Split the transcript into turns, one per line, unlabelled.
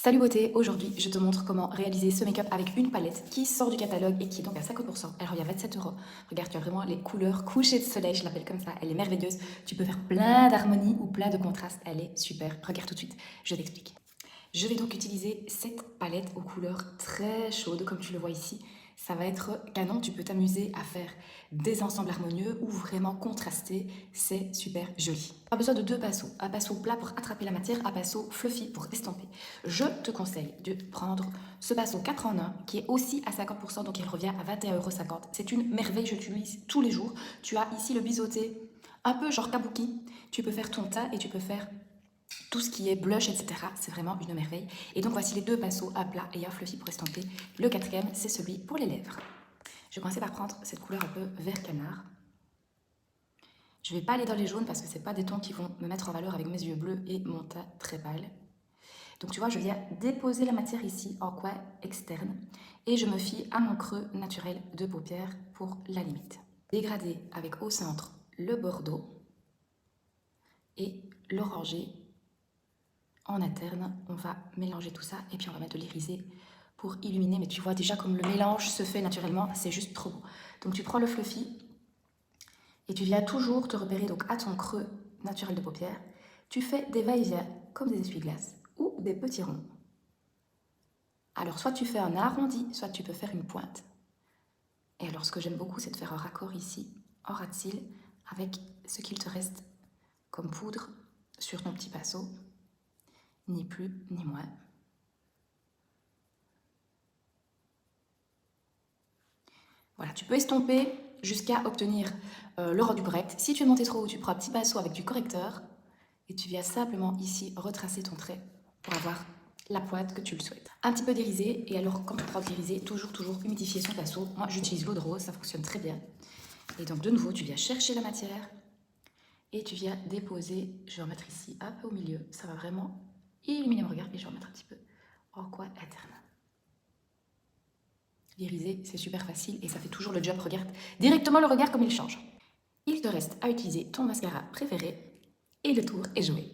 Salut beauté, aujourd'hui je te montre comment réaliser ce make-up avec une palette qui sort du catalogue et qui est donc à 50%. Elle revient à 27 €. Regarde, tu as vraiment les couleurs couchées de soleil, je l'appelle comme ça, elle est merveilleuse. Tu peux faire plein d'harmonies ou plein de contrastes, elle est super. Regarde tout de suite, je t'explique. Je vais donc utiliser cette palette aux couleurs très chaudes, comme tu le vois ici. Ça va être canon, tu peux t'amuser à faire des ensembles harmonieux ou vraiment contrastés, c'est super joli. Pas besoin de deux pinceaux, un pinceau plat pour attraper la matière, un pinceau fluffy pour estomper. Je te conseille de prendre ce pinceau 4 en 1 qui est aussi à 50%, donc il revient à 21,50 €. C'est une merveille, je l'utilise tous les jours. Tu as ici le biseauté, un peu genre kabuki. Tu peux faire ton teint et tu peux faire tout ce qui est blush, etc. C'est vraiment une merveille. Et donc voici les deux pinceaux, un plat et un fluffy pour estomper. Le quatrième, c'est celui pour les lèvres. Je vais commencer par prendre cette couleur un peu vert canard. Je ne vais pas aller dans les jaunes parce que ce n'est pas des tons qui vont me mettre en valeur avec mes yeux bleus et mon teint très pâle. Donc tu vois, je viens déposer la matière ici en coin externe et je me fie à mon creux naturel de paupière pour la limite. Dégrader avec au centre le bordeaux et l'orangé. En interne, on va mélanger tout ça et puis on va mettre de l'irisé pour illuminer. Mais tu vois déjà comme le mélange se fait naturellement, c'est juste trop beau. Donc tu prends le fluffy et tu viens toujours te repérer donc à ton creux naturel de paupière. Tu fais des va-et-vient comme des essuie-glaces ou des petits ronds. Alors soit tu fais un arrondi, soit tu peux faire une pointe. Et alors ce que j'aime beaucoup, c'est de faire un raccord ici en ras de cils avec ce qu'il te reste comme poudre sur ton petit pinceau. Ni plus ni moins. Voilà, tu peux estomper jusqu'à obtenir le rendu correct. Si tu es monté trop haut, tu prends un petit pinceau avec du correcteur et tu viens simplement ici retracer ton trait pour avoir la pointe que tu le souhaites. Un petit peu d'irisé, et alors quand on prend de l'irisé, toujours humidifier son pinceau. Moi j'utilise l'eau de rose, ça fonctionne très bien. Et donc de nouveau, tu viens chercher la matière et tu viens déposer, je vais en mettre ici un peu au milieu, ça va vraiment illuminer mon regard, et je vais en mettre un petit peu en coin interne. L'irisé, c'est super facile et ça fait toujours le job. Regarde directement le regard comme il change. Il te reste à utiliser ton mascara préféré et le tour est joué.